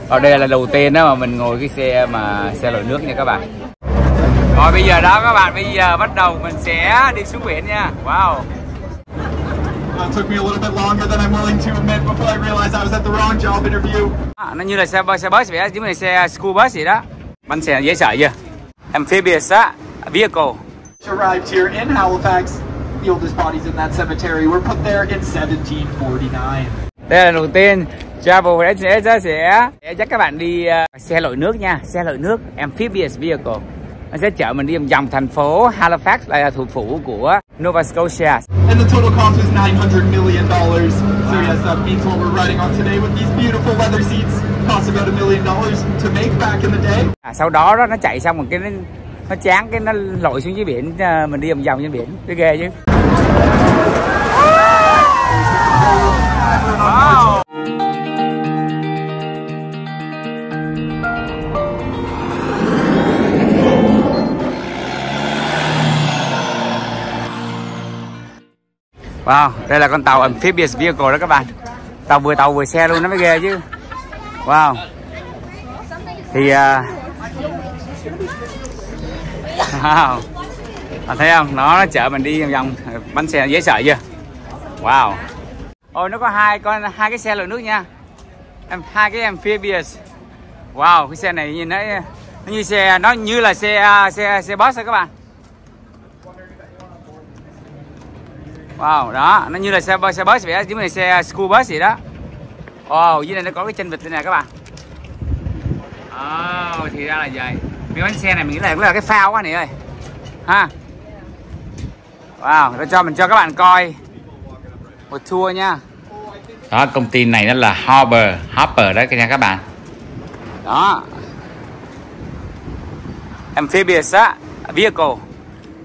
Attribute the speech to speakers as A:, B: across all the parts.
A: Ở đây là đầu tiên đó mà mình ngồi cái xe lội nước nha các bạn. Rồi bây giờ đó các bạn, bây giờ bắt đầu mình sẽ đi xuống biển nha. Wow.
B: Took me a little bit longer than I'm willing to admit before I realized I was at the wrong job interview.
A: Nó như là xe bus vậy đó, chứ này xe school bus vậy đó. Bánh xe dễ sợ chưa? Amphibious vehicle.
B: Arrived here in Halifax. The oldest bodies in that cemetery were put there in 1749.
A: Đây là đầu tiên Travel sẽ dắt các bạn đi xe lội nước nha, xe lội nước Amphibious vehicle. Nó sẽ chở mình đi vòng thành phố Halifax, là thủ phủ của Nova Scotia.
B: And the total cost was $900 million. So yes, that means what we're riding on today with these beautiful leather seats cost about $1 million to make back in the day.
A: Sau đó nó chạy xong một cái nó chán cái nó lội xuống dưới biển, mình đi vòng vòng trên biển, cái ghê chứ. Wow. Wow, đây là con tàu Amphibious vehicle đó các bạn. Tàu vừa xe luôn, nó mới ghê chứ. Wow. Thì wow. Bạn thấy không? Nó chở mình đi vòng bánh xe dễ sợ chưa? Wow. Ôi, nó có hai cái xe lội nước nha. Hai cái Amphibious. Wow, cái xe này nhìn nó như là xe bus đó các bạn. Wow, đó, nó như là xe bus vậy đó, chứ này xe school bus vậy đó. Wow, dưới này nó có cái chân vịt đây nè các bạn. Thì ra là vậy. Cái bánh xe này mình nghĩ là cái phao quá này ơi. Ha. Wow, mình cho các bạn coi một tour nha. Đó, công ty này nó là Hopper đó nha các bạn. Đó. Amphibious vehicle.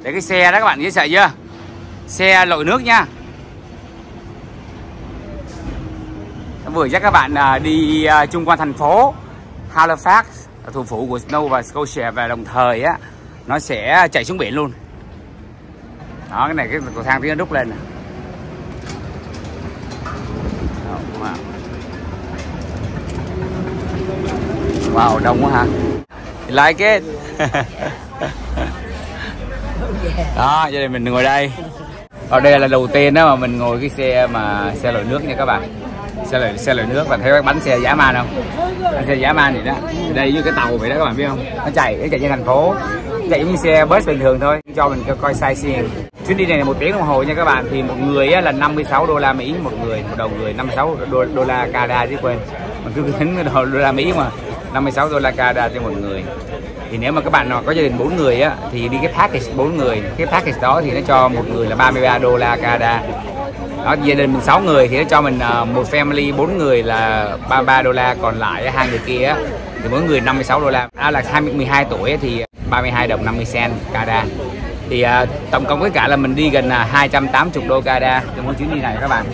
A: Để cái xe đó các bạn dễ sợ chưa? Xe lội nước nha. Nó vừa dắt các bạn đi chung quanh thành phố Halifax, thủ phủ của Nova Scotia, và đồng thời á nó sẽ chạy xuống biển luôn. Đó, cái này cái cầu thang nó đúc lên nè. Wow, đông quá ha. Like it. Đó, giờ mình ngồi đây. Ở đây là đầu tiên đó mà mình ngồi cái xe lội nước nha các bạn. Xe lội nước, bạn thấy cái bánh xe dã man không? Bánh xe dã man vậy đó. Đây như cái tàu vậy đó các bạn biết không? Nó chạy trên thành phố, chạy như xe bus bình thường thôi. Cho mình coi sightseeing. Chuyến đi này là 1 tiếng đồng hồ nha các bạn. Thì một người là 56 đô la Mỹ một người, một đầu người 56 đô la Canada chứ quên. Mình cứ tính đô la Mỹ mà 56 đô la Canada cho một người. Thì nếu mà các bạn nào có gia đình 4 người á thì đi cái package 4 người, cái package đó thì nó cho một người là 33 đô la Canada. Đó, gia đình mình 6 người thì nó cho mình một family 4 người là 33 đô la, còn lại hai người kia á thì mỗi người 56 đô la. Là 12 tuổi thì 32 đồng 50 cent Canada. Thì tổng cộng tất cả là mình đi gần 280 đô Canada trong mỗi chuyến đi này các bạn.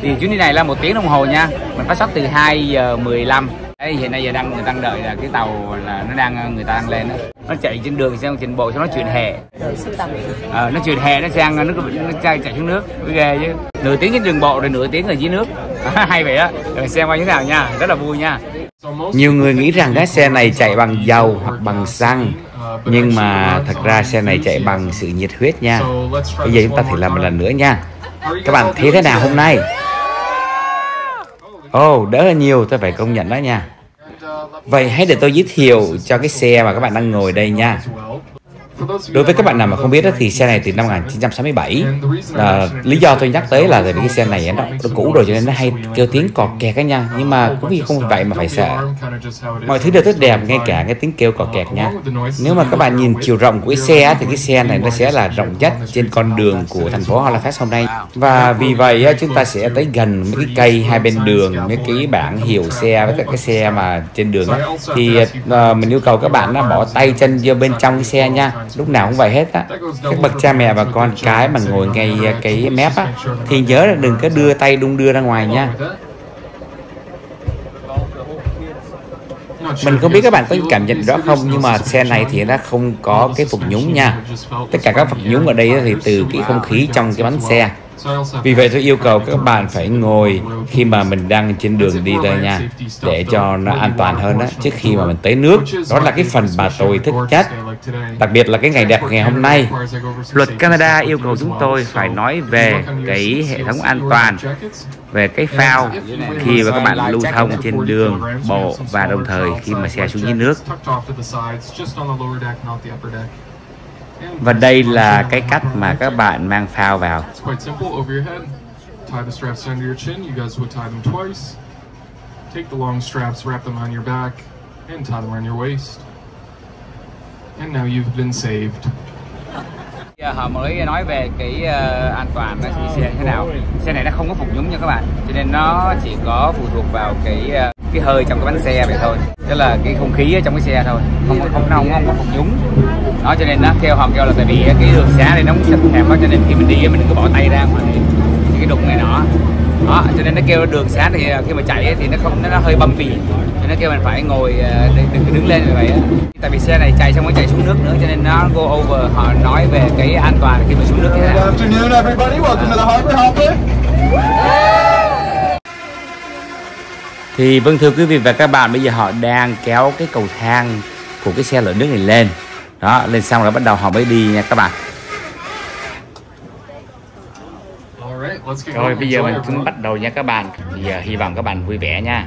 A: Thì chuyến đi này là 1 tiếng đồng hồ nha. Mình phát xuất từ 2 giờ 15. Đấy, hiện nay giờ người đang đợi là cái tàu là người ta đang lên đó. Nó chạy trên đường sang trên bộ, xong nó chuyển hè. Nó chuyển hè nó sang nó chạy xuống nước, mới ghê chứ. Nửa tiếng trên đường bộ rồi nửa tiếng ở dưới nước. Hay vậy đó. Rồi xem qua như thế nào nha, rất là vui nha. Nhiều người nghĩ rằng cái xe này chạy bằng dầu hoặc bằng xăng, nhưng mà thật ra xe này chạy bằng sự nhiệt huyết nha. Bây giờ chúng ta thử làm một lần nữa nha. Các bạn thấy thế nào hôm nay? Đỡ hơn nhiều, tôi phải công nhận đó nha. Vậy hãy để tôi giới thiệu cho cái xe mà các bạn đang ngồi đây nha. Đối với các bạn nào mà không biết đó, thì xe này từ năm 1967. Lý do tôi nhắc tới là tại vì cái xe này nó cũ rồi cho nên nó hay kêu tiếng cọt kẹt đó nha. Nhưng mà cũng vì không vậy mà phải sợ. Mọi thứ đều tốt đẹp, ngay cả cái tiếng kêu cọt kẹt nha. Nếu mà các bạn nhìn chiều rộng của cái xe thì cái xe này nó sẽ là rộng nhất trên con đường của thành phố Halifax hôm nay. Và vì vậy chúng ta sẽ tới gần mấy cái cây hai bên đường, mấy cái bảng hiệu xe với các cái xe mà trên đường đó. Thì mình yêu cầu các bạn bỏ tay chân vô bên trong cái xe nha. Lúc nào cũng vậy hết á. Các bậc cha mẹ và con cái mà ngồi ngay cái mép á thì nhớ là đừng có đưa tay đung đưa ra ngoài nha. Mình không biết các bạn có cảm nhận đó không, nhưng mà xe này thì nó không có cái phục nhúng nha. Tất cả các phục nhúng ở đây thì từ cái không khí trong cái bánh xe. Vì vậy tôi yêu cầu các bạn phải ngồi khi mà mình đang trên đường đi đây nha, để cho nó an toàn hơn đó, trước khi mà mình tới nước. Đó là cái phần mà tôi thích nhất, đặc biệt là cái ngày đẹp ngày hôm nay. Luật Canada yêu cầu chúng tôi phải nói về cái hệ thống an toàn, về cái phao khi mà các bạn lưu thông trên đường bộ, và đồng thời khi mà xe xuống dưới nước. Và đây là cái cách mà các bạn mang phao vào. Họ mới nói về cái an toàn đi xe thế nào. Xe này nó không có phục nhúng nha các bạn, cho nên nó chỉ có phụ thuộc vào cái hơi trong cái bánh xe vậy thôi, tức là cái không khí ở trong cái xe thôi, không có phục nhúng. Đó, cho nên nó họ kêu là tại vì cái đường xá này nó cũng chật hẹp quá, cho nên khi mình đi mình đừng có bỏ tay ra ngoài cái đụng này nọ. Đó, cho nên nó kêu đường xá thì khi mà chạy thì nó hơi băm bỉ, cho nên nó kêu mình phải ngồi đừng đứng lên như vậy á. Tại vì xe này chạy xong mới chạy xuống nước nữa, cho nên nó go over. Họ nói về cái an toàn khi mà xuống nước như thế nào. Thì vâng, thưa quý vị và các bạn, bây giờ họ đang kéo cái cầu thang của cái xe lội nước này lên. Đó, lên xong rồi bắt đầu họ mới đi nha các bạn. Rồi bây giờ mình cũng bắt đầu nha các bạn. Bây giờ hy vọng các bạn vui vẻ nha.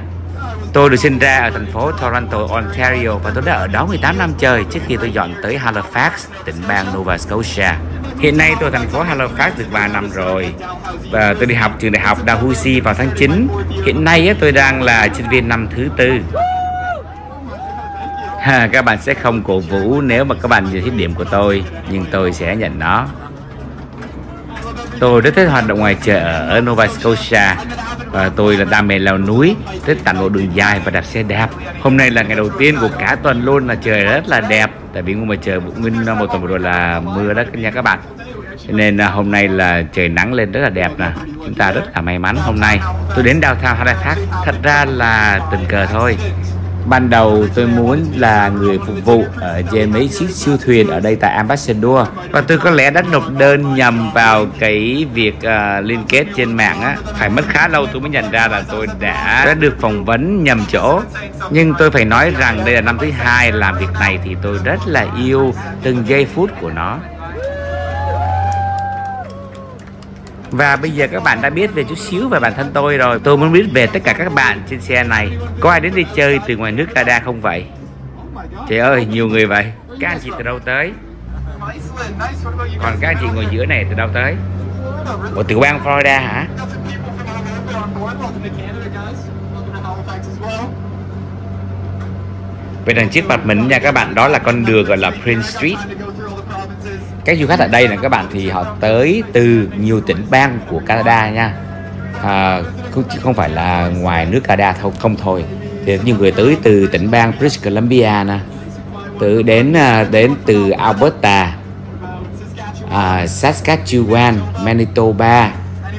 A: Tôi được sinh ra ở thành phố Toronto, Ontario, và tôi đã ở đó 18 năm trời trước khi tôi dọn tới Halifax, tỉnh bang Nova Scotia. Hiện nay tôi ở thành phố Halifax được 3 năm rồi, và tôi đi học trường đại học Dalhousie vào tháng 9. Hiện nay tôi đang là sinh viên năm thứ 4. Các bạn sẽ không cổ vũ nếu mà các bạn nhìn khuyết điểm của tôi, nhưng tôi sẽ nhận nó. Tôi rất thích hoạt động ngoài trời ở Nova Scotia, và tôi là đam mê leo núi, thích tản bộ đường dài và đạp xe đạp. Hôm nay là ngày đầu tiên của cả tuần luôn, là trời rất là đẹp, tại vì ngoài trời nguyên một tuần vừa rồi là mưa đó nha các bạn. Cho nên hôm nay là trời nắng lên rất là đẹp nè. Chúng ta rất là may mắn hôm nay. Tôi đến downtown Halifax thật ra là tình cờ thôi. Ban đầu tôi muốn là người phục vụ ở trên mấy chiếc siêu thuyền ở đây tại Ambassador, và tôi có lẽ đã nộp đơn nhầm vào cái việc liên kết trên mạng á. Phải mất khá lâu tôi mới nhận ra là tôi đã được phỏng vấn nhầm chỗ. Nhưng tôi phải nói rằng đây là năm thứ 2 làm việc này, thì tôi rất là yêu từng giây phút của nó. Và bây giờ các bạn đã biết về chút xíu về bản thân tôi rồi. Tôi muốn biết về tất cả các bạn trên xe này. Có ai đến đi chơi từ ngoài nước Canada không vậy? Trời ơi, nhiều người vậy. Các anh chị từ đâu tới? Còn các anh chị ngồi giữa này từ đâu tới? Ủa, từ bang Florida hả? Về đằng trước mặt mình nha các bạn, đó là con đường gọi là Prince Street. Các du khách ở đây là các bạn thì họ tới từ nhiều tỉnh bang của Canada nha, không phải là ngoài nước Canada không thôi. Thì nhiều người tới từ tỉnh bang British Columbia nè, đến từ Alberta, Saskatchewan, Manitoba,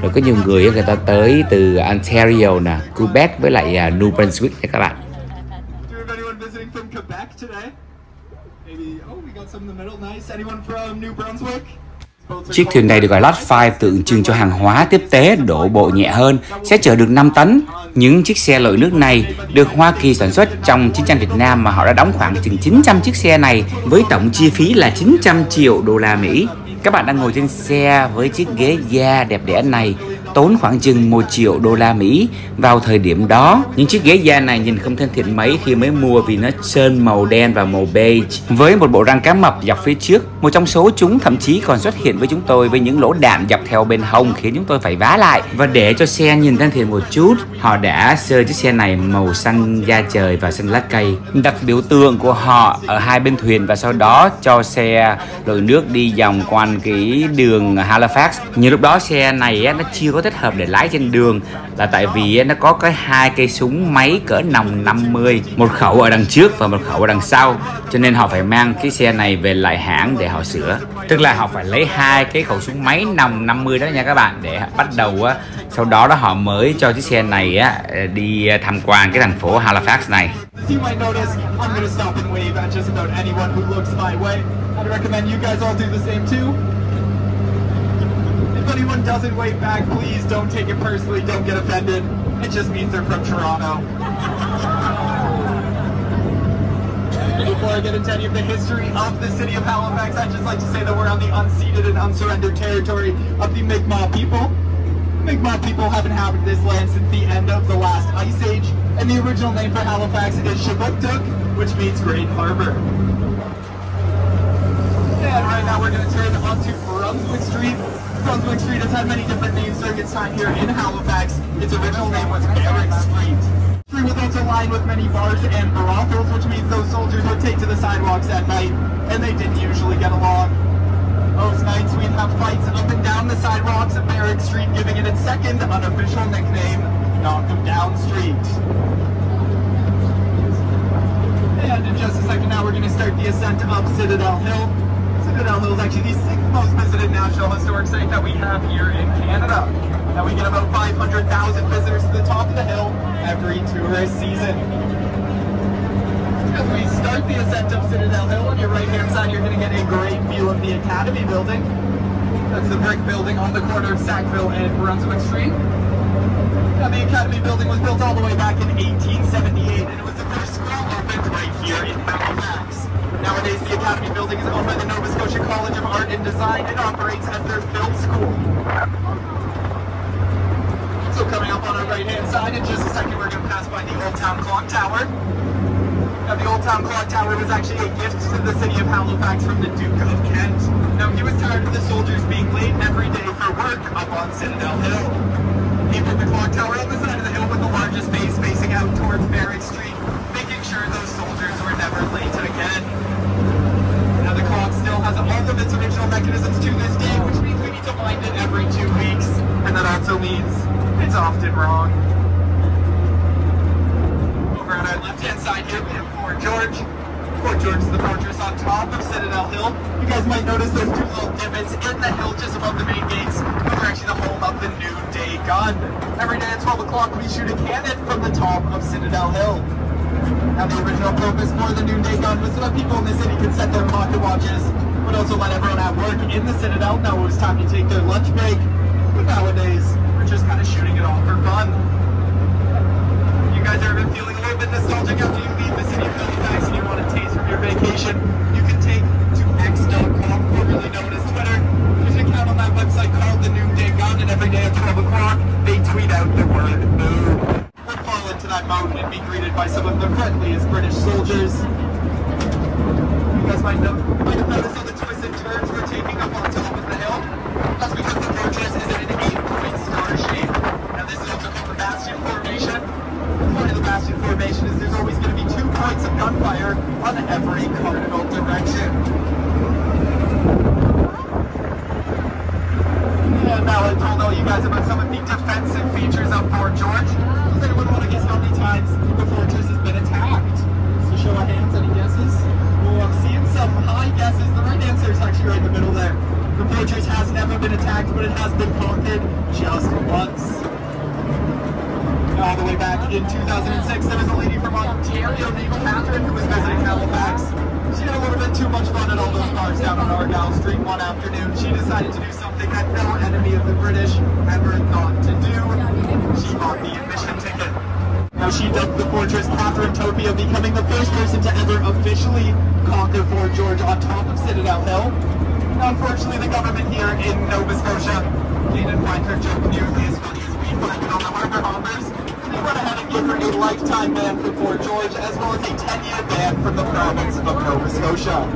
A: rồi có nhiều người ta tới từ Ontario nè, Quebec với lại New Brunswick nha các bạn. Chiếc thuyền này được gọi là Lot 5, tượng trưng cho hàng hóa tiếp tế đổ bộ nhẹ hơn, sẽ chở được 5 tấn. Những chiếc xe lội nước này được Hoa Kỳ sản xuất trong chiến tranh Việt Nam, mà họ đã đóng khoảng chừng 900 chiếc xe này với tổng chi phí là 900 triệu đô la Mỹ. Các bạn đang ngồi trên xe với chiếc ghế da đẹp đẽ này tốn khoảng chừng 1 triệu đô la Mỹ vào thời điểm đó. Những chiếc ghế da này nhìn không thân thiện mấy khi mới mua, vì nó sơn màu đen và màu beige với một bộ răng cá mập dọc phía trước. Một trong số chúng thậm chí còn xuất hiện với chúng tôi với những lỗ đạn dọc theo bên hông, khiến chúng tôi phải vá lại. Và để cho xe nhìn thân thiện một chút, họ đã sơn chiếc xe này màu xanh da trời và xanh lá cây, đặt biểu tượng của họ ở hai bên thuyền, và sau đó cho xe lội nước đi vòng quanh cái đường Halifax. Nhưng lúc đó xe này nó chưa có thích hợp để lái trên đường, là tại vì nó có cái 2 cây súng máy cỡ nòng 50, một khẩu ở đằng trước và một khẩu ở đằng sau, cho nên họ phải mang cái xe này về lại hãng để họ sửa. Tức là họ phải lấy 2 cái khẩu súng máy nòng 50 đó nha các bạn, để bắt đầu sau đó họ mới cho chiếc xe này đi tham quan cái thành phố Halifax này.
B: anyone doesn't wave back, please don't take it personally, don't get offended. It just means they're from Toronto. Before I get into any of the history of the city of Halifax, I'd just like to say that we're on the unceded and unsurrendered territory of the Mi'kmaq people. Mi'kmaq people have inhabited this land since the end of the last ice age, and the original name for Halifax is Shabuktuk, which means Great Harbor. And right now we're going to turn onto Brunswick Street. Brunswick Street has had many different names during its time here in Halifax. Its original name was Barrack Street. The street was also lined with many bars and brothels, which means those soldiers would take to the sidewalks at night, and they didn't usually get along. Most nights we'd have fights up and down the sidewalks of Barrack Street, giving it its second unofficial nickname, Knock 'em Down Street. And in just a second now we're going to start the ascent up Citadel Hill. Citadel Hill is actually the 6th most visited National Historic Site that we have here in Canada. Now we get about 500,000 visitors to the top of the hill every tourist season. As we start the ascent of Citadel Hill, on your right hand side you're going to get a great view of the Academy building. That's the brick building on the corner of Sackville and Brunswick Street. Now the Academy building was built all the way back in 1878, and it was the first school opened right here in Halifax. Nowadays, the Academy building is owned by the Nova Scotia College of Art and Design and operates as their film school. So coming up on our right-hand side, in just a second, we're going to pass by the Old Town Clock Tower. Now, the Old Town Clock Tower was actually a gift to the city of Halifax from the Duke of Kent. Now, he was tired of the soldiers being late every day for work up on Citadel Hill. He put the clock tower on the side of the hill with the largest base facing out towards Barrack Street, making sure those soldiers were never late again. Now the clock still has all of its original mechanisms to this day, which means we need to wind it every 2 weeks, and that also means it's often wrong. Over on our left-hand side here, we have Fort George. Fort George is the fortress on top of Citadel Hill. You guys might notice those two little divots in the hill just above the main gates. Those are actually the home of the noonday gun. Every day at 12 o'clock, we shoot a cannon from the top of Citadel Hill. Now, the original purpose for the noonday gun was so that people in the city could set their pocket watches, but also let everyone at work in the Citadel know it was time to take their lunch break. But nowadays, we're just kind of shooting it off for fun. You guys ever been feeling a little bit nostalgic after you leave the city of Halifax and you want a taste from your vacation? You can take to x.com, formerly known as Twitter. There's an account on that website called The Noonday Gun, and every day at 12 o'clock, they tweet out the word "moo." We'll fall into that mountain and be greeted by some of the friendliest British soldiers. You guys might have noticed all the twists and turns we're taking up on top of the hill. That's because the fortress is in an 8-point star shape. Now this is also called the Bastion Formation. Part of the Bastion Formation is there's always going to be 2 points of gunfire on every cardinal direction. And now I told all you guys about some of the defensive features of Fort George. Does anyone want to guess how many times the fortress has been attacked? So show of hands, any guesses? Oh, I'm seeing some high guesses. The right answer is actually right in the middle there. The fortress has never been attacked, but it has been conquered just once. All the way back in 2006, there was a lady from Ontario named Catherine who was visiting Halifax. She had a little bit too much fun at all those bars down on Argyle Street one afternoon. She decided to do something that no enemy of the British ever thought to do. She bought the admission ticket. Now she dubbed the fortress Catherine Topia, becoming the first person to ever officially conquer Fort George on top of Citadel Hill. Now, unfortunately, the government here in Nova Scotia, they didn't find her joke nearly as funny as we find it on the Harbour Hoppers. They went ahead and gave her a lifetime ban from Fort George, as well as a 10-year ban from the province of Nova Scotia.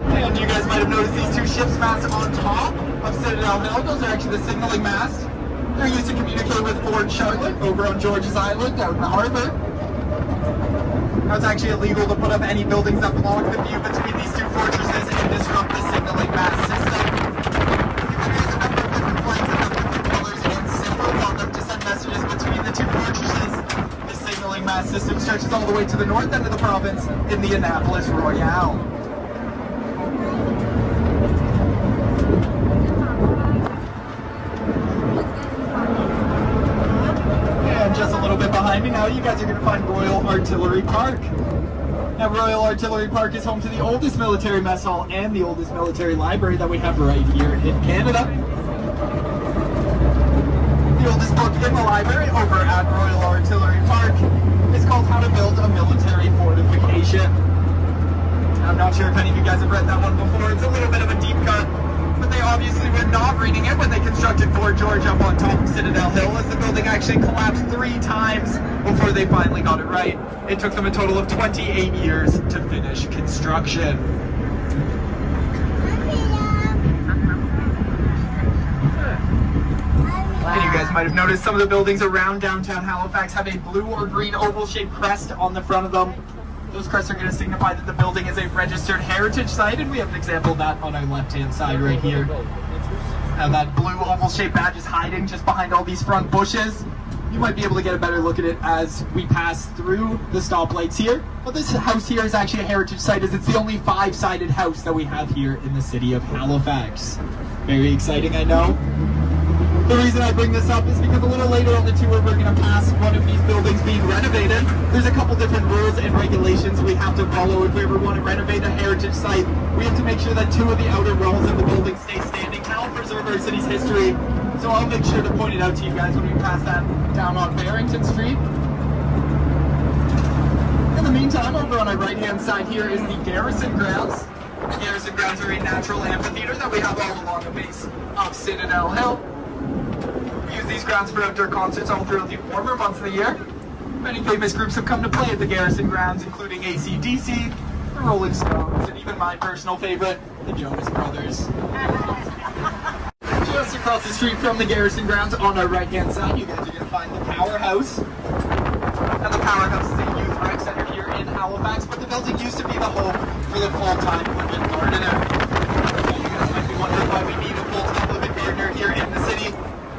B: And you guys might have noticed these 2 ship's masts on top of Citadel Hill. Those are actually the signaling masts. They're used to communicate with Fort Charlotte over on George's Island out in the harbour. Now, it's actually illegal to put up any buildings that block the view between these 2 fortresses and disrupt the signaling mast system. You can use a number of different flags and different colors and symbols on them to send messages between the 2 fortresses. The signaling mast system stretches all the way to the north end of the province in the Annapolis Royale. Just a little bit behind me now, you guys are going to find Royal Artillery Park. Now, Royal Artillery Park is home to the oldest military mess hall and the oldest military library that we have right here in Canada. in the library over at Royal Artillery Park is called How to Build a Military Fortification. I'm not sure if any of you guys have read that one before. It's a little bit of a deep cut, but they obviously were not reading it when they constructed Fort George up on top of Citadel Hill, as the building actually collapsed 3 times before they finally got it right. It took them a total of 28 years to finish construction. And you guys might have noticed some of the buildings around downtown Halifax have a blue or green oval-shaped crest on the front of them. Those crests are going to signify that the building is a registered heritage site, and we have an example of that on our left-hand side right here. Now that blue oval-shaped badge is hiding just behind all these front bushes. You might be able to get a better look at it as we pass through the stoplights here. But this house here is actually a heritage site, as it's the only 5-sided house that we have here in the city of Halifax. Very exciting, I know. The reason I bring this up is because a little later on the tour we're going to pass one of these buildings being renovated. There's a couple different rules and regulations we have to follow if we ever want to renovate a heritage site. We have to make sure that 2 of the outer walls of the building stay standing to help preserve our city's history. So I'll make sure to point it out to you guys when we pass that down on Barrington Street. In the meantime, over on our right-hand side here is the Garrison Grounds. The Garrison Grounds are a natural amphitheater that we have all along the base of Citadel Hill. We use these grounds for outdoor concerts all throughout the warmer months of the year. Many famous groups have come to play at the Garrison Grounds, including AC/DC, the Rolling Stones, and even my personal favorite, the Jonas Brothers. Just across the street from the Garrison Grounds on our right-hand side, you guys are going to find the Powerhouse. And the Powerhouse is a youth rec center here in Halifax, but the building used to be the home for the full-time women gardener. So you guys might be wondering why we need a full-time women gardener here in the city.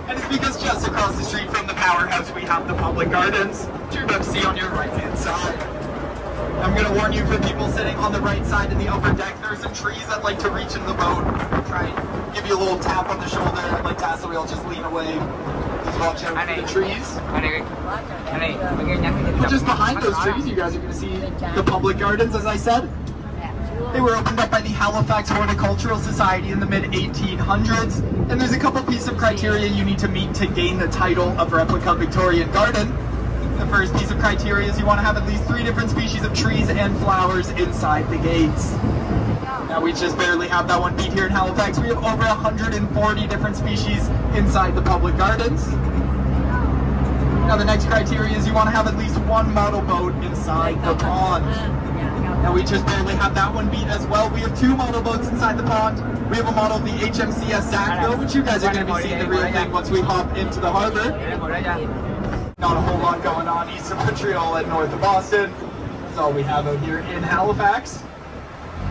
B: And it's because just across the street from the Powerhouse we have the public gardens, which you're about to see on your right-hand side. I'm going to warn you, for people sitting on the right side in the upper deck, there are some trees that like to reach into the boat, try and give you a little tap on the shoulder, and like Tassel, we'll just lean away. Just watch out for the trees. But just behind those trees, you guys are going to see the public gardens, as I said. They were opened up by the Halifax Horticultural Society in the mid-1800s, and there's a couple pieces of criteria you need to meet to gain the title of Replica Victorian Garden. The first piece of criteria is you want to have at least 3 different species of trees and flowers inside the gates. Now we just barely have that one beat here in Halifax. We have over 140 different species inside the public gardens. Now the next criteria is you want to have at least 1 model boat inside the pond. Now we just barely have that one beat as well. We have 2 model boats inside the pond. We have a model of the HMCS Sackville, which you guys are going to be seeing the real thing once we hop into the harbor. Not a whole lot going on east of Montreal and north of Boston. That's all we have out here in Halifax.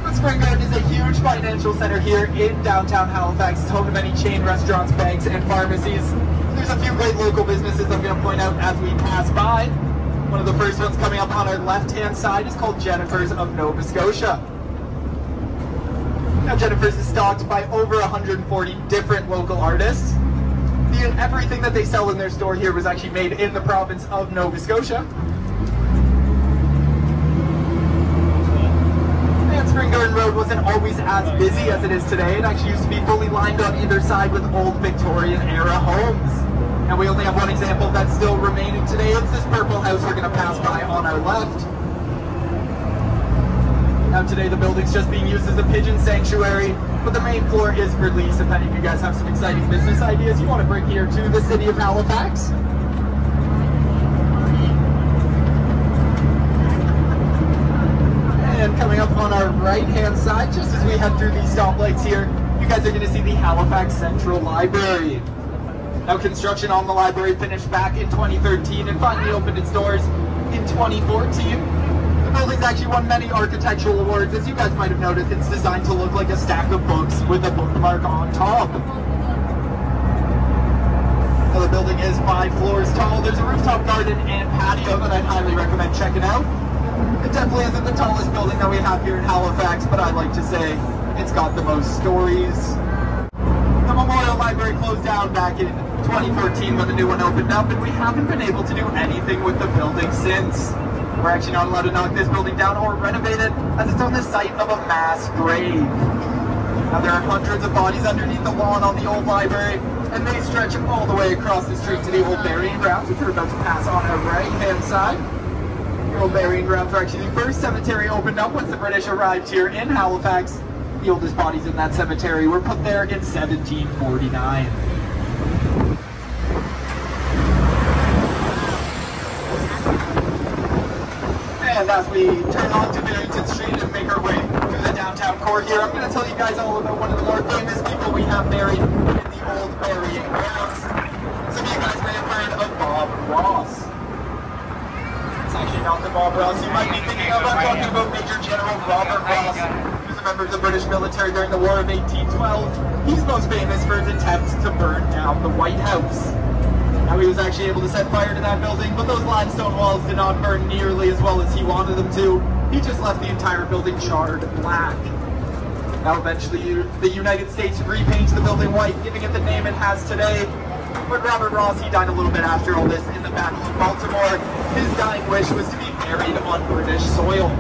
B: But Spring Garden is a huge financial center here in downtown Halifax. It's home to many chain restaurants, banks, and pharmacies. There's a few great local businesses I'm going to point out as we pass by. One of the first ones coming up on our left-hand side is called Jennifer's of Nova Scotia. Now Jennifer's is stocked by over 140 different local artists. Everything that they sell in their store here was actually made in the province of Nova Scotia. And Spring Garden Road wasn't always as busy as it is today. It actually used to be fully lined on either side with old Victorian-era homes. And we only have one example that's still remaining today. It's this purple house we're going to pass by on our left. Now today the building's just being used as a pigeon sanctuary, but the main floor is for lease. If any of you guys have some exciting business ideas you want to bring here to the city of Halifax. And coming up on our right-hand side, just as we head through these stoplights here, you guys are going to see the Halifax Central Library. Now construction on the library finished back in 2013 and finally opened its doors in 2014. The building's actually won many architectural awards. As you guys might have noticed, it's designed to look like a stack of books with a bookmark on top. Now the building is 5 floors tall. There's a rooftop garden and patio that I'd highly recommend checking out. It definitely isn't the tallest building that we have here in Halifax, but I'd like to say it's got the most stories. The Memorial Library closed down back in 2014 when the new one opened up, and we haven't been able to do anything with the building since. We're actually not allowed to knock this building down or renovate it, as it's on the site of a mass grave. Now there are hundreds of bodies underneath the lawn on the old library, and they stretch all the way across the street to the old burying grounds, which we're about to pass on our right-hand side. The old burying grounds were actually the first cemetery opened up once the British arrived here in Halifax. The oldest bodies in that cemetery were put there in 1749. And as we turn onto Barrington Street and make our way through the downtown core here, I'm going to tell you guys all about one of the more famous people we have buried in the old burying grounds. Some of you guys may have heard of Bob Ross. It's actually not the Bob Ross you might be thinking of. I'm talking about Major General Robert Ross, who's a member of the British military during the War of 1812. He's most famous for his attempt to burn down the White House. Now, he was actually able to set fire to that building, but those limestone walls did not burn nearly as well as he wanted them to. He just left the entire building charred black. Now, eventually, the United States repainted the building white, giving it the name it has today. But Robert Ross, he died a little bit after all this in the Battle of Baltimore. His dying wish was to be buried on British soil.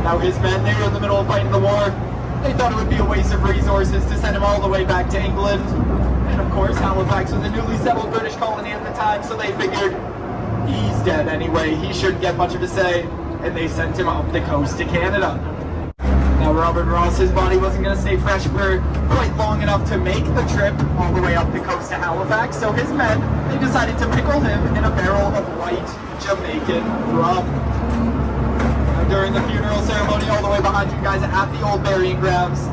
B: Now, his men, they were in the middle of fighting the war. They thought it would be a waste of resources to send him all the way back to England. And of course, Halifax was a newly settled British colony at the time, so they figured, he's dead anyway, he shouldn't get much of a say, and they sent him up the coast to Canada. Now, Robert Ross, his body wasn't going to stay fresh for quite long enough to make the trip all the way up the coast to Halifax, so his men, they decided to pickle him in a barrel of white Jamaican rum. Now, during the funeral ceremony, all the way behind you guys at the old burying grounds,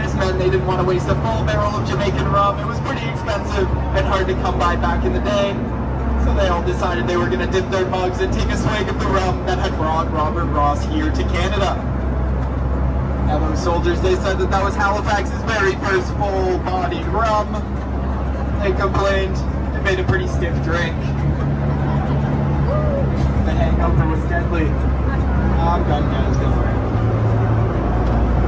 B: his men, they didn't want to waste a full barrel of Jamaican rum. It was pretty expensive and hard to come by back in the day. So they all decided they were going to dip their mugs and take a swig of the rum that had brought Robert Ross here to Canada. Now, those soldiers, they said that that was Halifax's very first full-bodied rum. They complained it made a pretty stiff drink. The hangover was deadly. I'm done, guys, don't worry.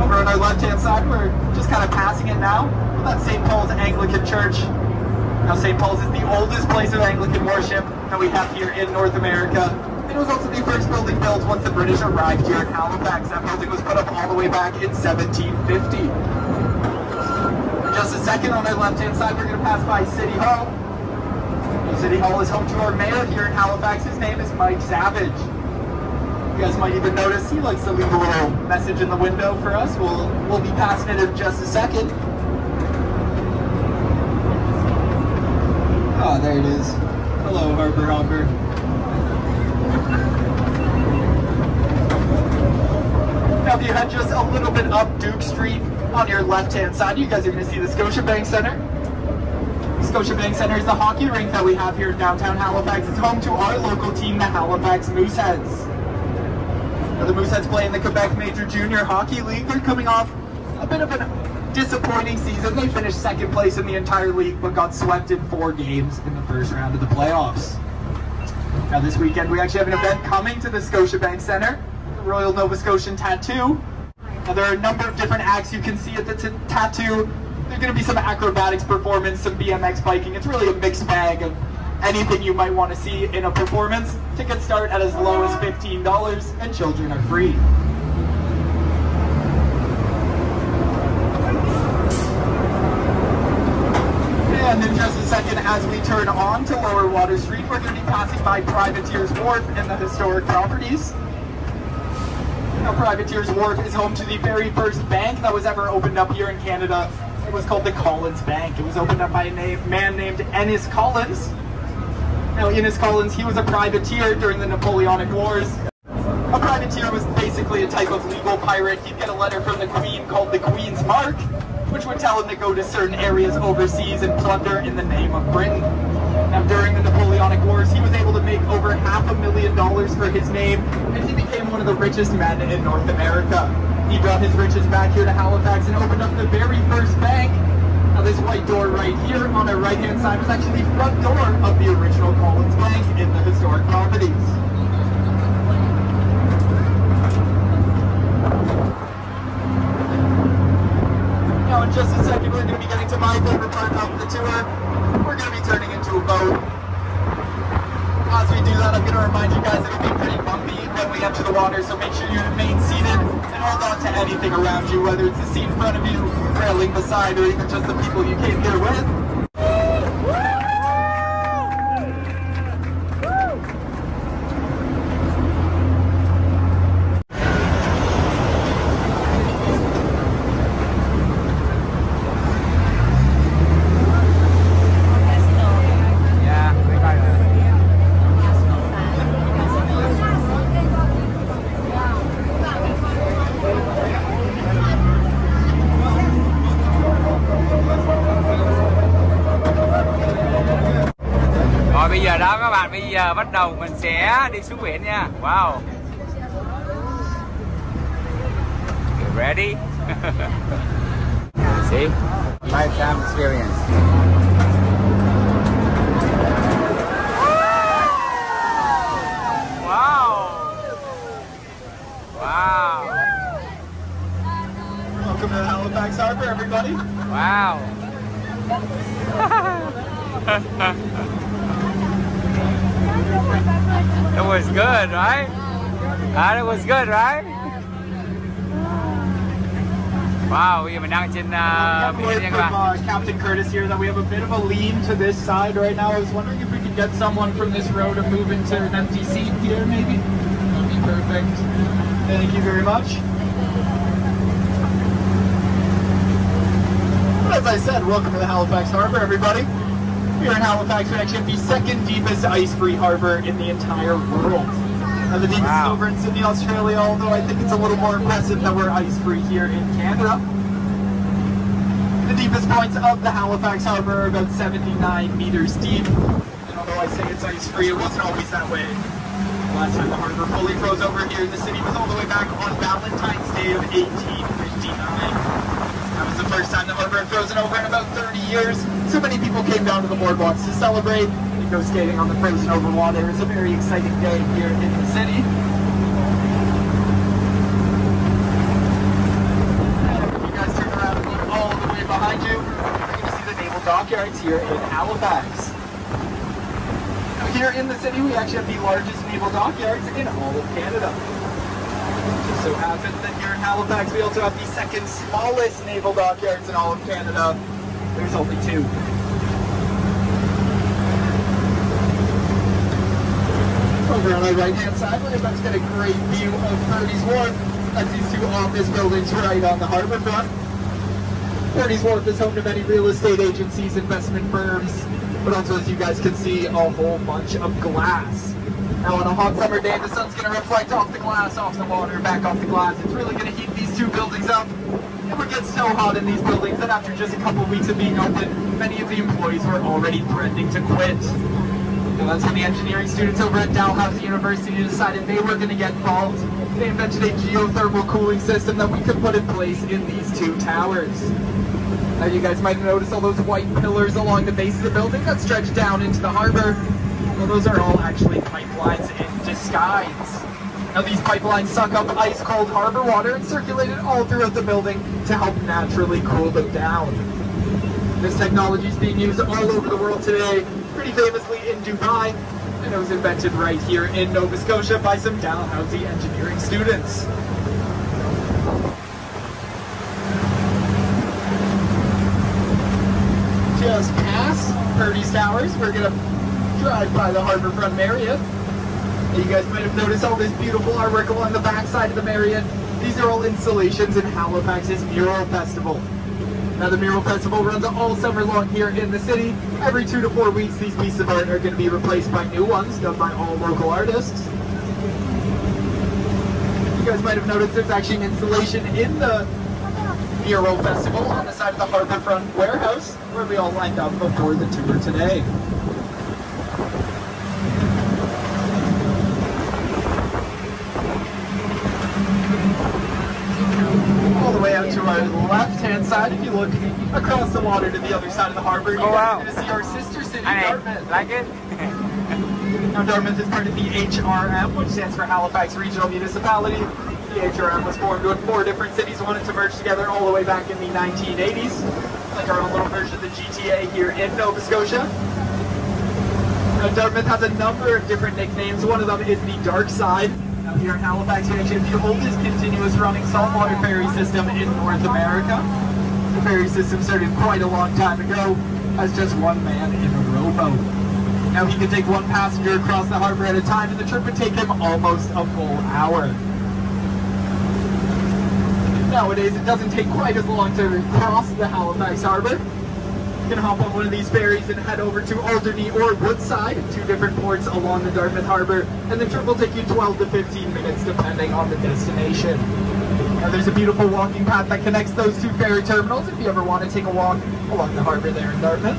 B: Over on our left-hand side, we're just kind of passing it now. That's St. Paul's Anglican Church. Now, St. Paul's is the oldest place of Anglican worship that we have here in North America. It was also the first building built once the British arrived here in Halifax. That building was put up all the way back in 1750. In just a second, on our left-hand side, we're going to pass by City Hall. City Hall is home to our mayor here in Halifax. His name is Mike Savage. You guys might even notice he likes to leave a little message in the window for us. We'll be passing it in just a second. Oh, there it is. Hello, Harper Hopper. Now, if you head just a little bit up Duke Street on your left-hand side, you guys are going to see the Scotiabank Center. Scotiabank Center is the hockey rink that we have here in downtown Halifax. It's home to our local team, the Halifax Mooseheads. Now, the Mooseheads play in the Quebec Major Junior Hockey League. They're coming off a bit of a disappointing season. They finished second place in the entire league, but got swept in 4 games in the first round of the playoffs. Now, this weekend, we actually have an event coming to the Scotiabank Center, the Royal Nova Scotian Tattoo. Now, there are a number of different acts you can see at the tattoo. There's going to be some acrobatics performance, some BMX biking. It's really a mixed bag of anything you might want to see in a performance. Tickets start at as low as $15, and children are free. And in just a second, as we turn on to Lower Water Street, we're going to be passing by Privateer's Wharf and the historic properties. Now, Privateer's Wharf is home to the very first bank that was ever opened up here in Canada. It was called the Collins Bank. It was opened up by a man named Ennis Collins. Now, Ennis Collins, he was a privateer during the Napoleonic Wars. A privateer was basically a type of legal pirate. He'd get a letter from the Queen called the Queen's Mark, which would tell him to go to certain areas overseas and plunder in the name of Britain. Now, during the Napoleonic Wars, he was able to make over $500,000 for his name, and he became one of the richest men in North America. He brought his riches back here to Halifax and opened up the very first bank. Now, this white door right here on our right-hand side was actually the front door of the original Collins Bank in the historic properties. Now, in just a second, we're going to be getting to my favorite part of the tour. We're going to be turning into a boat. As we do that, I'm going to remind you guys it'll be pretty bumpy when we we enter the water, so make sure you remain seated and hold on to anything around you, whether it's the seat in front of you, railing beside, or even just the people you came here with.
A: Bây giờ đó các bạn, bây giờ bắt đầu mình sẽ đi xuống biển nha. Wow. You ready? See? Lifetime experience. Wow. Wow.
B: Welcome to Halifax Harbor, everybody.
A: Wow. It was good, right? It was good, right? Wow, bây giờ mình đang trên biển nha các bạn.
B: Captain Curtis here that we have a bit of a lean to this side right now. I was wondering if we could get someone from this row to move into an empty seat here, maybe. That'd be perfect. Thank you very much. As I said, welcome to the Halifax Harbor, everybody. Here in Halifax, we actually have the second deepest ice-free harbor in the entire world. Now, the deepest is over in Sydney, Australia, although I think it's a little more impressive that we're ice-free here in Canada. The deepest points of the Halifax Harbor are about 79 meters deep. And although I say it's ice-free, it wasn't always that way. The last time the harbor fully froze over here in the city was all the way back on Valentine's Day of 1859. That was the first time the harbor had frozen over in about 30 years. So many people came down to the boardwalks to celebrate and go skating on the frozen over water. It's a very exciting day here in the city. And if you guys turn around and look all the way behind you, you're going to see the naval dockyards here in Halifax. Now, here in the city, we actually have the largest naval dockyards in all of Canada. Just so happens that here in Halifax, we also have the second smallest naval dockyards in all of Canada. There's only two. Over on our right-hand side, we're about to get a great view of Purdy's Wharf. That's these two office buildings right on the harbor front. Purdy's Wharf is home to many real estate agencies, investment firms, but also, as you guys can see, a whole bunch of glass. Now, on a hot summer day, the sun's going to reflect off the glass, off the water, back off the glass. It's really going to heat these two buildings up. It would get so hot in these buildings that after just a couple weeks of being open, many of the employees were already threatening to quit. And that's when the engineering students over at Dalhousie University decided they were going to get involved. They invented a geothermal cooling system that we could put in place in these two towers. Now, you guys might have noticed all those white pillars along the base of the building that stretch down into the harbor. Well, those are all actually pipelines in disguise. Now, these pipelines suck up ice-cold harbor water and circulate it all throughout the building to help naturally cool them down. This technology is being used all over the world today, pretty famously in Dubai, and it was invented right here in Nova Scotia by some Dalhousie engineering students. Just past Purdy's Towers, we're going to drive by the Harbourfront Marriott. You guys might have noticed all this beautiful artwork along the backside of the Marriott. These are all installations in Halifax's Mural Festival. Now, the Mural Festival runs all summer long here in the city. Every 2 to 4 weeks, these pieces of art are going to be replaced by new ones done by all local artists. You guys might have noticed there's actually an installation in the Mural Festival on the side of the Harbourfront warehouse where we all lined up before the tour today. All the way out to our left-hand side, if you look across the water to the other side of the harbor, you're going to see our sister city, Dartmouth.
A: Like it?
B: Now, Dartmouth is part of the HRM, which stands for Halifax Regional Municipality. The HRM was formed when 4 different cities wanted to merge together all the way back in the 1980s. Like our own little version of the GTA here in Nova Scotia. Now, Dartmouth has a number of different nicknames. One of them is the Dark Side. Now, Now here in Halifax, we actually have the oldest continuous running saltwater ferry system in North America. The ferry system started quite a long time ago as just one man in a rowboat. Now he can take one passenger across the harbor at a time, and the trip would take him almost a full hour. Nowadays, it doesn't take quite as long to cross the Halifax harbor. You can hop on one of these ferries and head over to Alderney or Woodside, two different ports along the Dartmouth harbor, and the trip will take you 12 to 15 minutes depending on the destination. Now there's a beautiful walking path that connects those two ferry terminals if you ever want to take a walk along the harbor there in Dartmouth.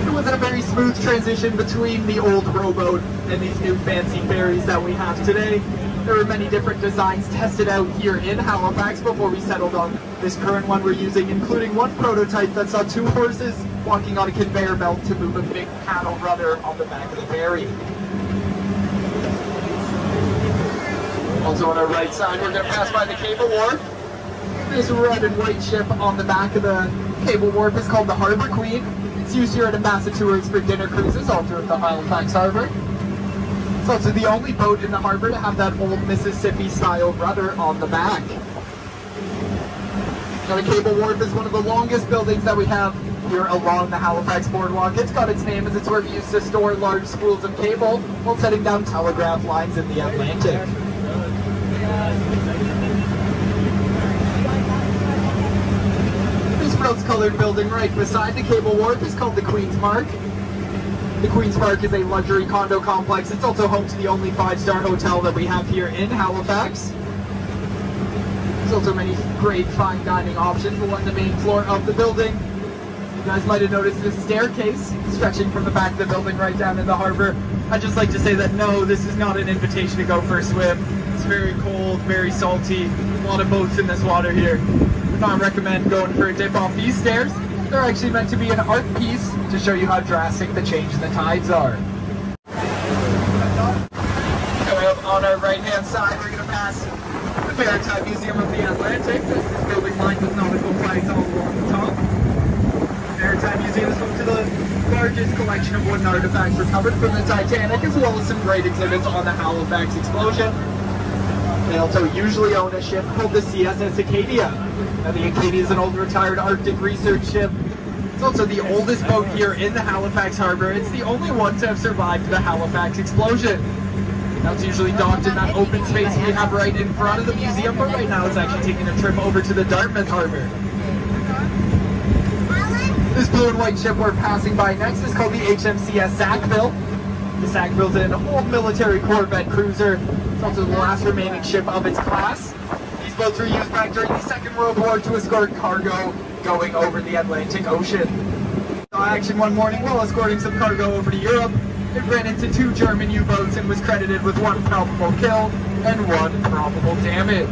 B: It wasn't a very smooth transition between the old rowboat and these new fancy ferries that we have today. There were many different designs tested out here in Halifax before we settled on this current one we're using, including one prototype that saw two horses walking on a conveyor belt to move a big paddle rudder on the back of the ferry. Also on our right side, we're going to pass by the cable wharf. This red and white ship on the back of the cable wharf is called the Harbor Queen. It's used here at Ambassador Tours for dinner cruises all throughout the Halifax harbor. It's also the only boat in the harbor to have that old Mississippi-style rudder on the back. Now the cable wharf is one of the longest buildings that we have here along the Halifax boardwalk. It's got its name as it's where we used to store large spools of cable while setting down telegraph lines in the Atlantic. This rose-colored building right beside the cable wharf is called the Queen's Mark. The Queen's Mark is a luxury condo complex. It's also home to the only 5-star hotel that we have here in Halifax. There's also many great fine dining options along the main floor of the building. You guys might have noticed this staircase stretching from the back of the building right down in the harbor. I'd just like to say that no, this is not an invitation to go for a swim. It's very cold, very salty, a lot of boats in this water here. Would not recommend going for a dip off these stairs. They're actually meant to be an art piece to show you how drastic the change in the tides are. Coming up on our right-hand side, we're going to pass the Maritime Museum of the Atlantic. There's this building lined with nautical flags all along the top. The Maritime Museum is home to the largest collection of wooden artifacts recovered from the Titanic, as well as some great exhibits on the Halifax explosion. They also usually own a ship called the CSS Acadia. Now, the Acadia is an old retired Arctic research ship. It's also the oldest boat here in the Halifax harbor. It's the only one to have survived the Halifax explosion. Now, it's usually docked in that open space we have right in front of the museum, but right now it's actually taking a trip over to the Dartmouth harbor. This blue and white ship we're passing by next is called the HMCS Sackville. The Sackville is an old military corvette cruiser. It's also the last remaining ship of its class. These boats were used back during the Second World War to escort cargo going over the Atlantic Ocean. Action one morning while escorting some cargo over to Europe, it ran into two German U-boats and was credited with one probable kill and one probable damage.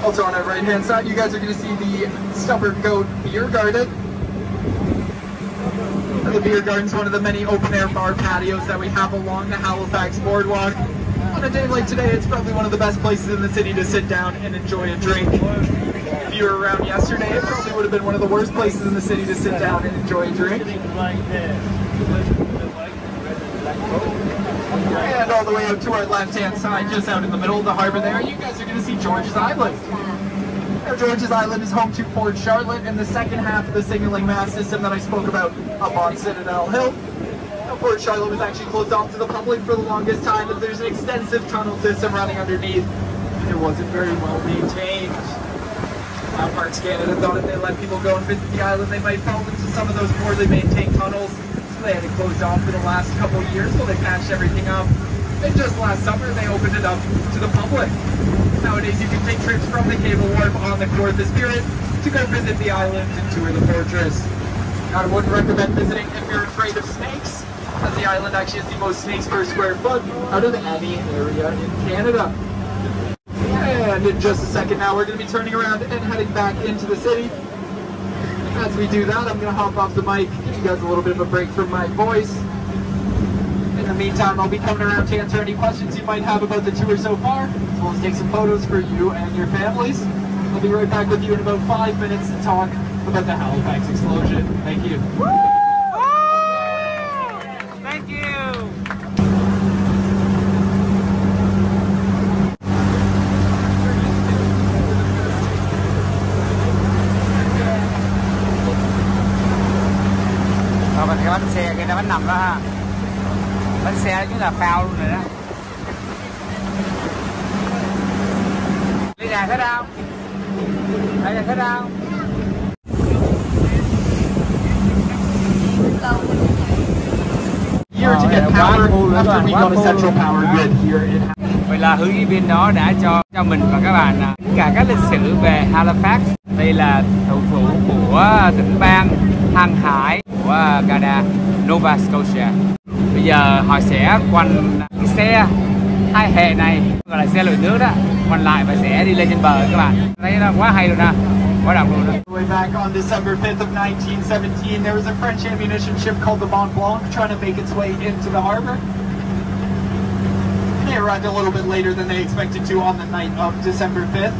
B: Also on our right-hand side, you guys are going to see the Stubborn Goat Beer Garden. The beer garden is one of the many open-air bar patios that we have along the Halifax boardwalk. On a day like today, it's probably one of the best places in the city to sit down and enjoy a drink. If you were around yesterday, it probably would have been one of the worst places in the city to sit down and enjoy a drink. And all the way out to our left-hand side, just out in the middle of the harbor there, you guys are going to see George's Island. Now, George's Island is home to Port Charlotte and the second half of the signaling mast system that I spoke about up on Citadel Hill. Now, Port Charlotte was actually closed off to the public for the longest time as there's an extensive tunnel system running underneath and it wasn't very well maintained. Parks Canada thought if they let people go and visit the island, they might fall into some of those poorly maintained tunnels. So they had it closed off for the last couple of years while they patched everything up. And just last summer, they opened it up to the public. Nowadays, you can take trips from the cable wharf on the Core of the Spirit to go visit the island and tour the fortress. Now, I wouldn't recommend visiting if you're afraid of snakes, as the island actually has the most snakes per square foot out of any area in Canada. And in just a second now, we're going to be turning around and heading back into the city. As we do that, I'm going to hop off the mic, give you guys a little bit of a break from my voice. In the meantime, I'll be coming around to answer any questions you might have about the tour so far, as well as take some photos for you and your families. I'll be right back with you in about 5 minutes to talk about the Halifax explosion. Thank you.
A: bánh xe kia, bánh nằm đó ha. Bánh xe chính là phao luôn rồi đó. Đi nhà thích không? Đây là thích không?
B: Here to get power after we got a central power grid here in
A: Vậy là hướng dẫn viên đó đã cho mình và các bạn tất cả các lịch sử về Halifax. Đây là thủ phủ của tỉnh bang hàng hải của Canada, Nova Scotia. Bây giờ họ sẽ quanh cái xe hai hệ này, gọi là xe lội nước đó, quanh lại và sẽ đi lên trên bờ các bạn. Thấy nó quá hay luôn ha, quá đặc luôn đó.
B: Way back on December 5th of 1917, there was a French ammunition ship called the Mont Blanc trying to make its way into the harbor. They arrived a little bit later than they expected to on the night of December 5th.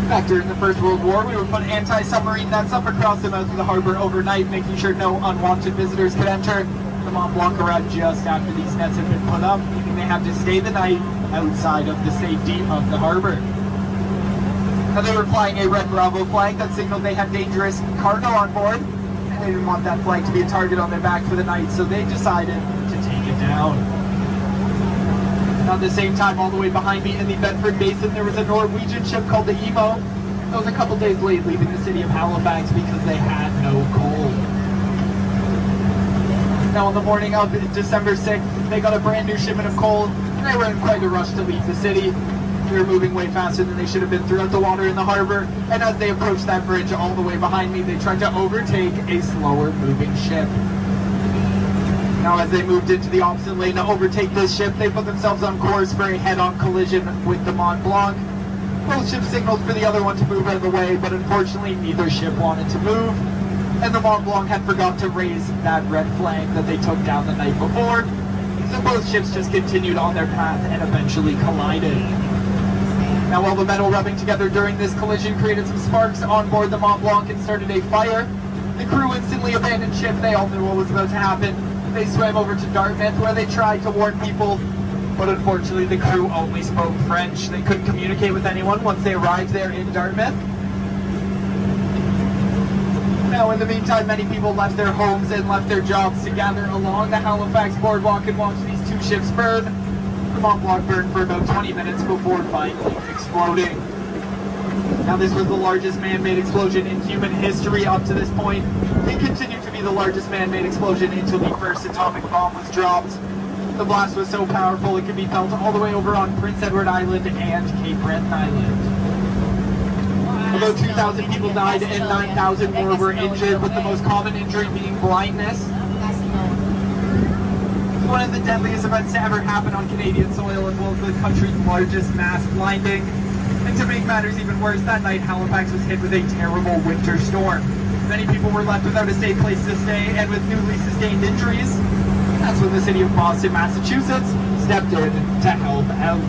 B: Back during the First World War, we would put anti-submarine nets up across the mouth of the harbor overnight, making sure no unwanted visitors could enter. The Mont Blanc arrived just after these nets had been put up, meaning they had to stay the night outside of the safety of the harbor. Now they were flying a red Bravo flag that signaled they had dangerous cargo on board, and they didn't want that flag to be a target on their back for the night, so they decided to take it down. At the same time, all the way behind me in the Bedford Basin, there was a Norwegian ship called the Emo. That was a couple days late leaving the city of Halifax because they had no coal. Now on the morning of December 6th, they got a brand new shipment of coal, and they were in quite a rush to leave the city. They were moving way faster than they should have been throughout the water in the harbor, and as they approached that bridge all the way behind me, they tried to overtake a slower moving ship. Now as they moved into the opposite lane to overtake this ship, they put themselves on course for a head-on collision with the Mont Blanc. Both ships signaled for the other one to move out of the way, but unfortunately neither ship wanted to move, and the Mont Blanc had forgot to raise that red flag that they took down the night before, so both ships just continued on their path and eventually collided. Now while the metal rubbing together during this collision created some sparks on board the Mont Blanc and started a fire, the crew instantly abandoned ship. They all knew what was about to happen. They swam over to Dartmouth where they tried to warn people, but unfortunately the crew only spoke French. They couldn't communicate with anyone once they arrived there in Dartmouth. Now in the meantime, many people left their homes and left their jobs to gather along the Halifax boardwalk and watch these two ships burn. The Mont Blanc burned for about 20 minutes before finally exploding. Now this was the largest man-made explosion in human history up to this point. It continued to be the largest man-made explosion until the first atomic bomb was dropped. The blast was so powerful it could be felt all the way over on Prince Edward Island and Cape Breton Island. About 2,000 people died and 9,000 more were injured, with the most common injury being blindness. One of the deadliest events to ever happen on Canadian soil, as well as the country's largest mass blinding. And to make matters even worse, that night Halifax was hit with a terrible winter storm. Many people were left without a safe place to stay and with newly sustained injuries. That's when the city of Boston, Massachusetts stepped in to help out.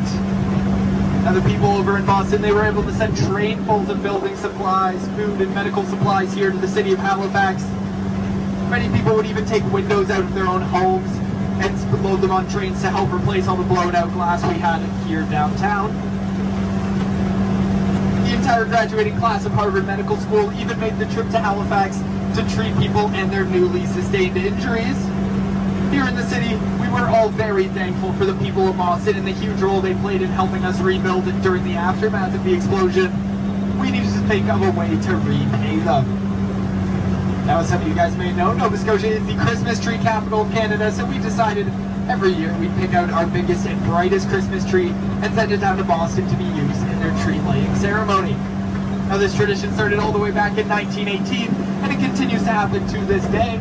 B: Now the people over in Boston, they were able to send trainfuls of building supplies, food and medical supplies here to the city of Halifax. Many people would even take windows out of their own homes and load them on trains to help replace all the blown out glass we had here downtown. The entire graduating class of Harvard Medical School even made the trip to Halifax to treat people and their newly sustained injuries. Here in the city, we were all very thankful for the people of Boston and the huge role they played in helping us rebuild it during the aftermath of the explosion. We needed to think of a way to repay them. Now, as some of you guys may know, Nova Scotia is the Christmas tree capital of Canada, so we decided every year we'd pick out our biggest and brightest Christmas tree and send it down to Boston to be used in their tree lighting ceremony. Now, this tradition started all the way back in 1918, and it continues to happen to this day.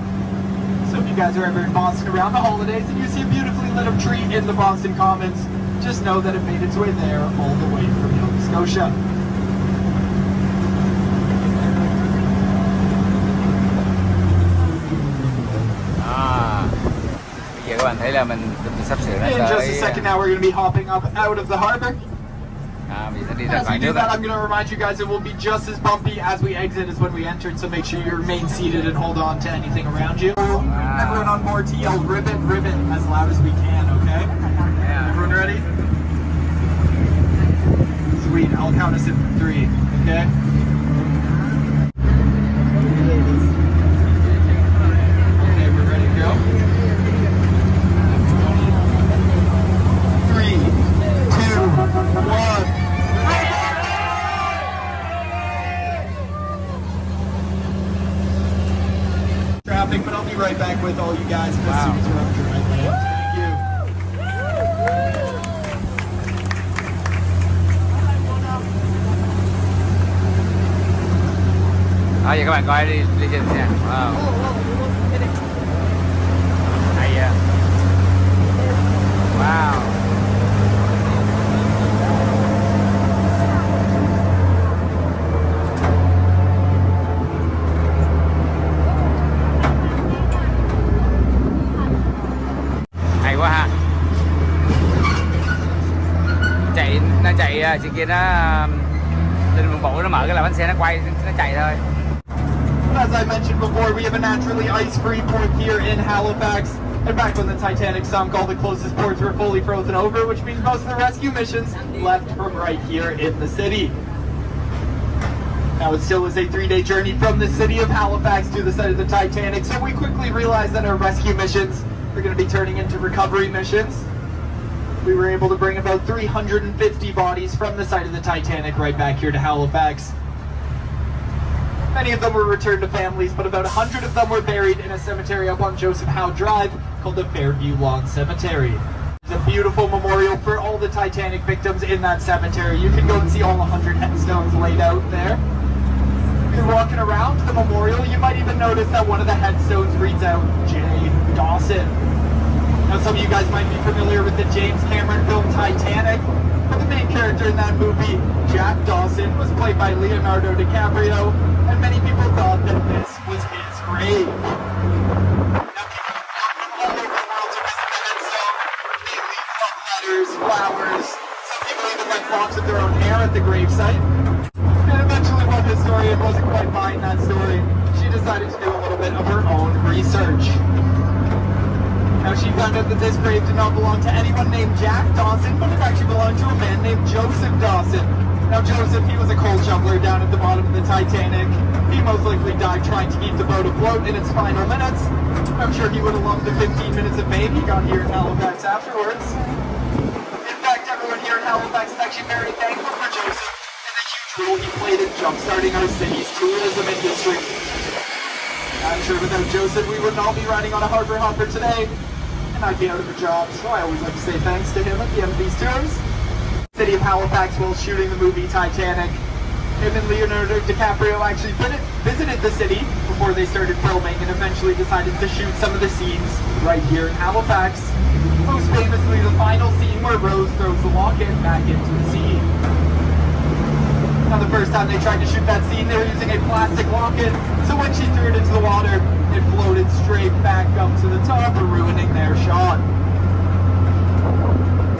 B: So if you guys are ever in Boston around the holidays and you see a beautifully lit up tree in the Boston Commons, just know that it made its way there all the way from Nova Scotia.
A: Bây giờ các bạn thấy là mình sắp sửa
B: In just a second now, we're going to be hopping up out of the harbor.
A: Mình sẽ đi ra
B: As
A: ngoài
B: we do
A: nước.
B: that, I'm going to remind you guys it will be just as bumpy as we exit as when we entered, so make sure you remain seated and hold on to anything around you. Everyone on board to yell ribbon, ribbon as loud as we can, okay?
A: Yeah.
B: Everyone ready? Sweet, I'll count us in from 3, okay? Okay, we're ready. be right back with all you guys as soon as you're up here right now. Thank you.
A: Đó, giờ các bạn coi đi trên xe. Wow. Hay vậy. Wow. Hay quá ha. Nó chạy chị kia nó lên một bộ nó mở cái là bánh xe nó quay nó chạy thôi.
B: As I mentioned before, we have a naturally ice-free port here in Halifax. And back when the Titanic sunk, all the closest ports were fully frozen over, which means most of the rescue missions left from right here in the city. Now, it still is a 3-day journey from the city of Halifax to the site of the Titanic, so we quickly realized that our rescue missions are going to be turning into recovery missions. We were able to bring about 350 bodies from the site of the Titanic right back here to Halifax. Many of them were returned to families, but about 100 of them were buried in a cemetery up on Joseph Howe Drive called the Fairview Lawn Cemetery. There's a beautiful memorial for all the Titanic victims in that cemetery. You can go and see all 100 headstones laid out there. If you're walking around the memorial, you might even notice that one of the headstones reads out J. Dawson. Now, some of you guys might be familiar with the James Cameron film Titanic, but the main character in that movie, Jack Dawson, was played by Leonardo DiCaprio, and many people thought that this was his grave. Now, people come from all over the world to visit the headstone. They leave love letters, flowers. Some people even let locks of their own hair at the gravesite. And eventually, one historian wasn't quite buying that story. She decided to do a little bit of her own research. Now, she found out that this grave did not belong to anyone named Jack Dawson, but it actually belonged to a man named Joseph Dawson. Now, Joseph, he was a coal shoveler down at the bottom of the Titanic. He most likely died trying to keep the boat afloat in its final minutes. I'm sure he would have loved the 15 minutes of fame he got here in Halifax afterwards. In fact, everyone here in Halifax is actually very thankful for Joseph and the huge role he played in jump-starting our city's tourism industry. I'm sure without Joseph, we wouldn't all be riding on a harbor hopper today. And I'd be out of a job, so I always like to say thanks to him at the end of these tours. City of Halifax while shooting the movie Titanic. Him and Leonardo DiCaprio actually visited the city before they started filming and eventually decided to shoot some of the scenes right here in Halifax. Most famously, the final scene where Rose throws the locket back into the sea. Now, the first time they tried to shoot that scene, they were using a plastic locket, so when she threw it into the water, it floated straight back up to the top, ruining their shot.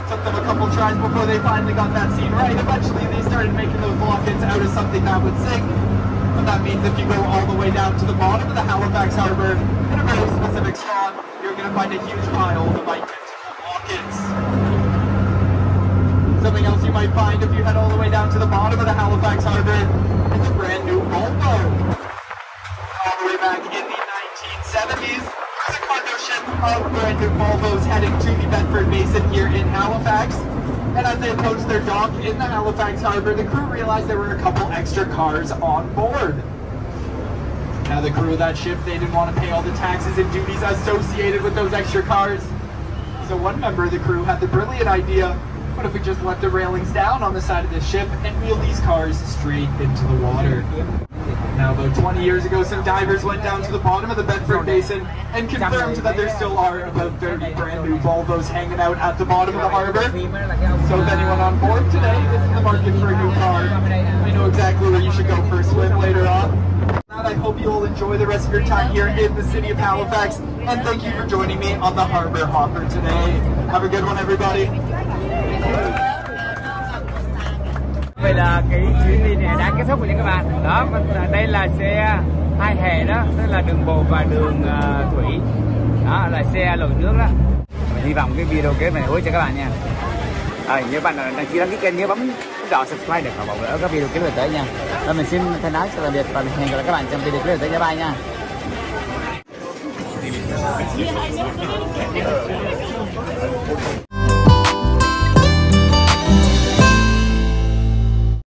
B: Took them a couple tries before they finally got that scene right. Eventually, they started making those lockets out of something that would sink. And that means if you go all the way down to the bottom of the Halifax Harbor, in a very specific spot, you're going to find a huge pile of identical lockets. Something else you might find if you head all the way down to the bottom of the Halifax Harbor is a brand new Volvo. All the way back in the 1970s, there's a cargo ship of brand new Volvos heading to the Bedford Basin here in Halifax. And as they approached their dock in the Halifax Harbor, the crew realized there were a couple extra cars on board. Now, the crew of that ship, they didn't want to pay all the taxes and duties associated with those extra cars. So one member of the crew had the brilliant idea, what if we just let the railings down on the side of this ship and wheel these cars straight into the water? Now, about 20 years ago, some divers went down to the bottom of the Bedford Basin and confirmed that there still are about 30 brand new Volvos hanging out at the bottom of the harbor. So if anyone on board today is in the market for a new car, we know exactly where you should go for a swim later on. I hope you all enjoy the rest of your time here in the city of Halifax, and thank you for joining me on the Harbor Hopper today. Have a good one, everybody.
A: Vậy là cái chuyến đi này đã kết thúc rồi nha các bạn. Đó, đây là xe hai hè đó, tức là đường bộ và đường thủy. Đó là xe lội nước đó. Mình hy vọng cái video kế này hữu ích cho các bạn nha. Nhớ bạn nào đăng ký kênh, nhớ bấm đỏ subscribe để không bỏ lỡ các video kế tiếp tới nha. Và mình xin thân ái chào tạm biệt và hẹn gặp lại các bạn trong video kế tiếp tới. Bye bye nha.